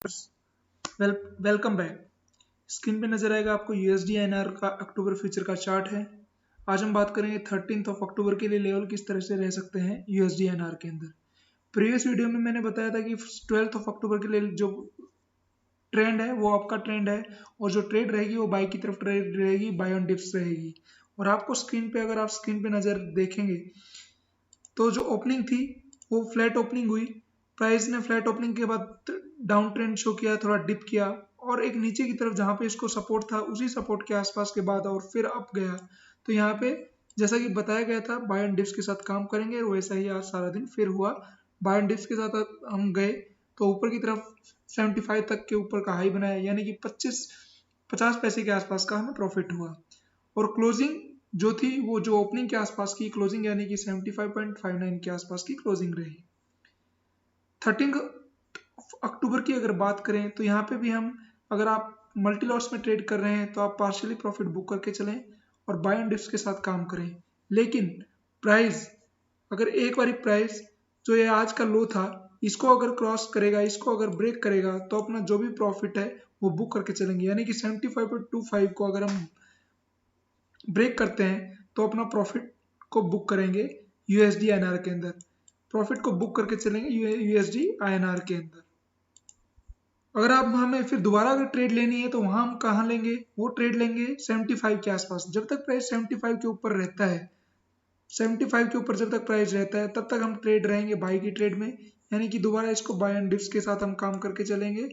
Well welcome back. Screen पे नजर आएगा आपको यूएसडी एनआर का अक्टूबर फ्यूचर का चार्ट है। आज हम बात करेंगे 13 अक्टूबर के लिए लेवल किस तरह से रह सकते हैं यूएसडी एनआर के अंदर। प्रीवियस वीडियो में मैंने बताया था कि 12 अक्टूबर के लिए जो ट्रेंड है वो आपका ट्रेंड है, और जो ट्रेड रहेगी वो बाई की तरफ ट्रेड रहेगी, बाय ऑन डिप्स रहेगी। और आपको स्क्रीन पे, अगर आप स्क्रीन पे नजर देखेंगे तो जो ओपनिंग थी वो फ्लैट ओपनिंग हुई। प्राइस ने फ्लैट ओपनिंग के बाद डाउन ट्रेंड शो किया, थोड़ा डिप किया और एक नीचे की तरफ जहां पे इसको सपोर्ट था उसी सपोर्ट के आसपास के बाद और फिर अप गया। तो यहाँ पे जैसा कि बताया गया था बाय एंड डिप्स के साथ काम करेंगे, और वैसा ही आज सारा दिन फिर हुआ। बाय एंड डिप्स के साथ हम गए तो ऊपर की तरफ 75 तक के ऊपर का हाई बनाया, यानी कि 50 पैसे के आसपास का हमें प्रॉफिट हुआ। और क्लोजिंग जो थी वो जो ओपनिंग के आसपास की क्लोजिंग, यानी कि 75.59 के आसपास की क्लोजिंग रही। 13 अक्टूबर की अगर बात करें तो यहाँ पे भी हम, अगर आप मल्टी लॉट्स में ट्रेड कर रहे हैं तो आप पार्शियली प्रॉफिट बुक करके चलें और बाय एंड डिप्स के साथ काम करें। लेकिन प्राइस, अगर एक बारी प्राइस जो ये आज का लो था इसको अगर क्रॉस करेगा, इसको अगर ब्रेक करेगा तो अपना जो भी प्रॉफिट है वो बुक करके चलेंगे, यानी कि 75.25 को अगर हम ब्रेक करते हैं तो अपना प्रॉफिट को बुक करेंगे यूएसडी आईएनआर के अंदर। प्रॉफिट को बुक करके चलेंगे यूएसडी आईएनआर के अंदर। अगर आप हमें फिर दोबारा अगर ट्रेड लेनी है तो वहां हम कहाँ लेंगे, वो ट्रेड लेंगे 75 के आसपास। जब तक प्राइस 75 के ऊपर रहता है, 75 के ऊपर जब तक प्राइस रहता है तब तक हम ट्रेड रहेंगे बाई की ट्रेड में, यानी कि दोबारा इसको बाय एंड डिप्स के साथ हम काम करके चलेंगे।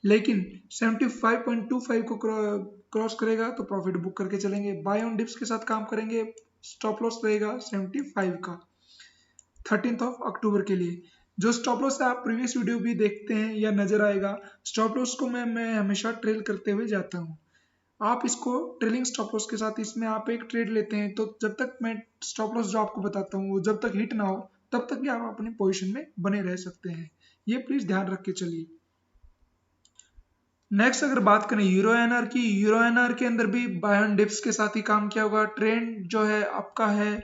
लेकिन 75.25 को क्रॉस करेगा तो प्रॉफिट बुक करके चलेंगे, बाय ऑन डिप्स के साथ काम करेंगे। स्टॉप लॉस रहेगा 75 का 13 अक्टूबर के लिए। जो स्टॉप लॉस है आप प्रीवियस वीडियो भी देखते हैं या नजर आएगा। स्टॉप लॉस को मैं हमेशा ट्रेल करते हुए जाता हूँ। आप इसको ट्रेलिंग स्टॉप लॉस के साथ, इसमें आप एक ट्रेड लेते हैं तो जब तक मैं स्टॉप लॉस जो आपको बताता हूँ वो जब तक हिट ना हो तब तक भी आप अपनी पोजीशन में बने रह सकते हैं। ये प्लीज ध्यान रख के चलिए। नेक्स्ट अगर बात करें यूरो एनआर की, यूरो एनआर के अंदर भी बाय ऑन डिप्स के साथ ही काम किया होगा। ट्रेंड जो है आपका है,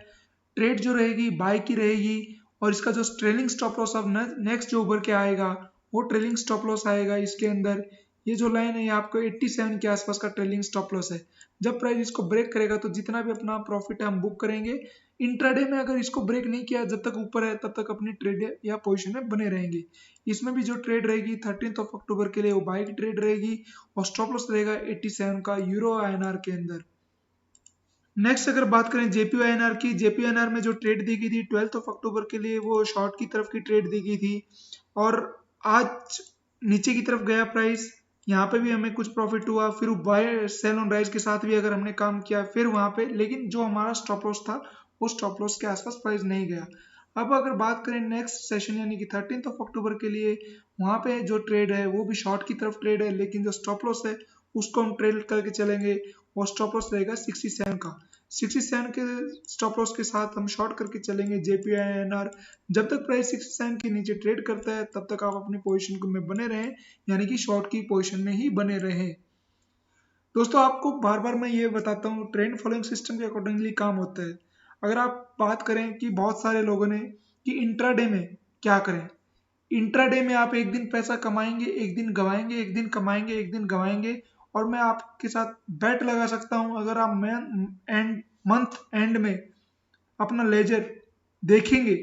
ट्रेड जो रहेगी बाय की रहेगी, और इसका जो ट्रेलिंग स्टॉप लॉस अब नेक्स्ट जो उभर के आएगा वो ट्रेलिंग स्टॉप लॉस आएगा इसके अंदर। ये जो लाइन है ये आपको 87 के आसपास का ट्रेलिंग स्टॉप लॉस है। जब प्राइस इसको ब्रेक करेगा तो जितना भी अपना प्रॉफिट है हम बुक करेंगे। इंट्राडे में अगर इसको ब्रेक नहीं किया, जब तक ऊपर है तब तक अपनी ट्रेड या पोजीशन में बने रहेंगे। इसमें भी जो ट्रेड रहेगी 13 अक्टूबर के लिए वो बाय की ट्रेड रहेगी, और स्टॉप लॉस रहेगा 87 का यूरो आईएनआर के अंदर। नेक्स्ट अगर बात करें जेपीआईएनआर की, जेपीआईएनआर में जो ट्रेड दी गई थी 12 अक्टूबर के लिए वो शॉर्ट की तरफ की ट्रेड दी गई थी, और आज नीचे की तरफ गया प्राइस। यहाँ पे भी हमें कुछ प्रॉफिट हुआ, फिर बाय सेल ऑन राइज के साथ भी अगर हमने काम किया फिर वहां पे, लेकिन जो हमारा स्टॉप लॉस था वो स्टॉप लॉस के आसपास प्राइस नहीं गया। अब अगर बात करें नेक्स्ट सेशन यानी कि 13 अक्टूबर के लिए, वहां पे जो ट्रेड है वो भी शॉर्ट की तरफ ट्रेड है, लेकिन जो स्टॉप लॉस है उसको हम ट्रेड करके चलेंगे, और स्टॉप लॉस रहेगा 67 का। 67 के स्टॉप लॉस के साथ हम शॉर्ट करके चलेंगे जेपीआईएनआर। जब तक प्राइस 67 के नीचे ट्रेड करता है तब तक आप अपनी पोजीशन में बने रहें, यानी कि शॉर्ट की पोजीशन में ही बने रहें। दोस्तों आपको बार बार मैं ये बताता हूँ ट्रेंड फॉलोइंग सिस्टम के अकॉर्डिंगली काम होता है। अगर आप बात करें कि बहुत सारे लोगों ने कि इंट्राडे में क्या करें, इंट्राडे में आप एक दिन पैसा कमाएंगे, एक दिन गवाएंगे, एक दिन कमाएंगे, एक दिन गवाएंगे। और मैं आपके साथ बैट लगा सकता हूं, अगर आप मंथ एंड में अपना लेजर देखेंगे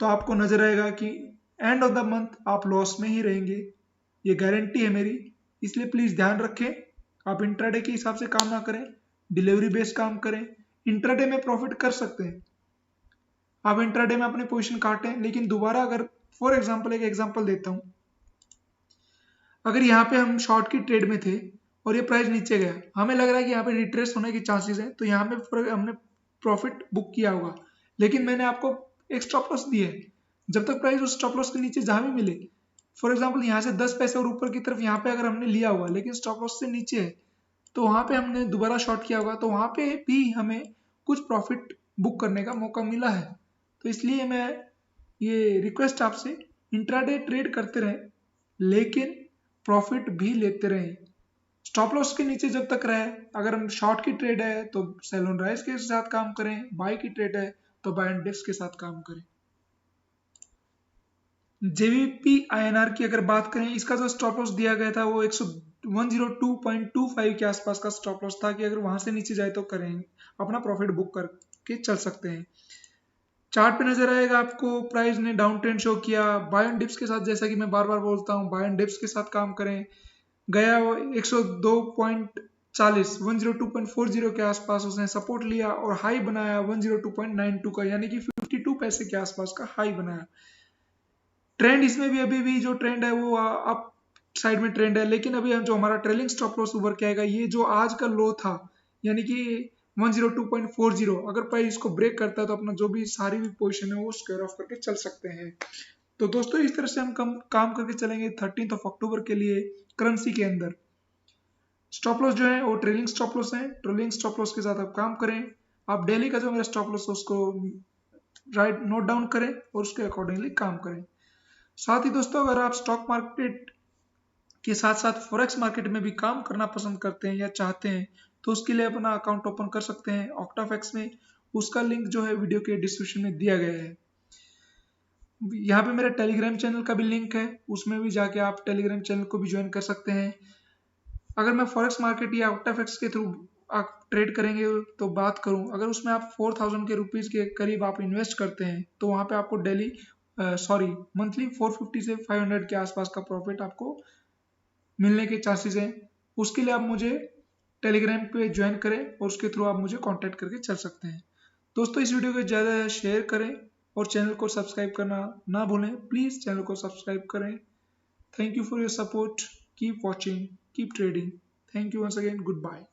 तो आपको नजर आएगा कि एंड ऑफ द मंथ आप लॉस में ही रहेंगे। ये गारंटी है मेरी। इसलिए प्लीज ध्यान रखें, आप इंट्राडे के हिसाब से काम ना करें, डिलीवरी बेस्ड काम करें। इंट्राडे में प्रॉफिट कर सकते हैं, आप इंट्राडे में अपनी पोजीशन काटें, लेकिन दोबारा अगर, फॉर एग्जांपल एक एग्जांपल देता हूं, अगर यहाँ पे हम शॉर्ट की ट्रेड में थे और ये प्राइस नीचे गया, हमें लग रहा है कि यहाँ पे रिट्रेस होने की चांसेस है, तो यहाँ पे हमने प्रॉफिट बुक किया होगा। लेकिन मैंने आपको एक स्टॉप लॉस दिया है, जब तक प्राइस उस स्टॉप लॉस के नीचे जहां भी मिले, फॉर एग्जाम्पल यहाँ से 10 पैसे और ऊपर की तरफ यहाँ पे अगर हमने लिया हुआ लेकिन स्टॉप लॉस से नीचे है, तो वहां पे हमने दोबारा शॉर्ट किया होगा, तो वहां पे भी हमें कुछ प्रॉफिट बुक करने का मौका मिला है। तो इसलिए मैं ये रिक्वेस्ट आपसे, इंट्राडे ट्रेड करते रहें लेकिन प्रॉफिट भी लेते रहें। स्टॉप लॉस के नीचे जब तक रहे, अगर हम शॉर्ट की ट्रेड है तो सेल ऑन राइज के साथ काम करें, बाय की ट्रेड है तो बाय एंड डिप्स के साथ काम करें। जेवीपी आईएनआर की अगर बात करें, इसका जो स्टॉप लॉस दिया गया था वो 102.25 के आसपास का स्टॉप लॉस था कि अगर वहां से नीचे जाए तो करें अपना प्रॉफिट बुक करके चल सकते हैं। चार्ट पे नजर आएगा आपको प्राइस ने डाउन ट्रेंड शो किया बाय ऑन डिप्स के साथ, जैसा कि मैं बार बार बोलता हूँ बाय ऑन डिप्स के साथ काम करें। गया वो 102.40 102.40 के आसपास उसने सपोर्ट लिया और हाई बनाया 102.92 का, यानी कि 52 पैसे के आसपास का हाई बनाया। ट्रेंड इसमें भी अभी भी जो ट्रेंड है वो अप साइड में ट्रेंड है, लेकिन अभी जो हमारा ट्रेलिंग स्टॉप लॉस उभर के आएगा, ये जो आज का लो था यानी कि 102.40, अगर प्राइस इसको ब्रेक करता है तो अपना जो भी सारी भी पोजीशन है वो स्क्वायर ऑफ करके चल सकते हैं। तो दोस्तों इस तरह से हम काम करके चलेंगे 13 अक्टूबर के लिए करेंसी के अंदर। स्टॉप लॉस जो है वो ट्रेलिंग स्टॉप लॉस है, ट्रेलिंग स्टॉप लॉस के साथ आप काम करें। आप डेली का जो मेरा स्टॉप लॉस है उसको राइट नोट डाउन करें और उसके अकॉर्डिंगली काम करें। साथ ही दोस्तों अगर आप स्टॉक मार्केट के साथ साथ फॉरेक्स मार्केट में भी काम करना पसंद करते हैं या चाहते हैं तो उसके लिए अपना अकाउंट ओपन कर सकते हैं ऑक्टाफेक्स में। उसका लिंक जो है वीडियो के डिस्क्रिप्शन में दिया गया है। यहाँ पे मेरे टेलीग्राम चैनल का भी लिंक है, उसमें भी जाके आप टेलीग्राम चैनल को भी ज्वाइन कर सकते हैं। अगर मैं फॉरेक्स मार्केट या ऑक्टाफेक्स के थ्रू आप ट्रेड करेंगे तो बात करूं, अगर उसमें आप 4000 के रुपीज़ के करीब आप इन्वेस्ट करते हैं तो वहाँ पे आपको डेली मंथली 450 से 500 के आसपास का प्रॉफिट आपको मिलने के चांसेस हैं। उसके लिए आप मुझे टेलीग्राम पे ज्वाइन करें और उसके थ्रू आप मुझे कांटेक्ट करके चल सकते हैं। दोस्तों इस वीडियो को ज़्यादा शेयर करें और चैनल को सब्सक्राइब करना ना भूलें, प्लीज़ चैनल को सब्सक्राइब करें। Thank you for your support, keep watching, keep trading. Thank you once again, good bye.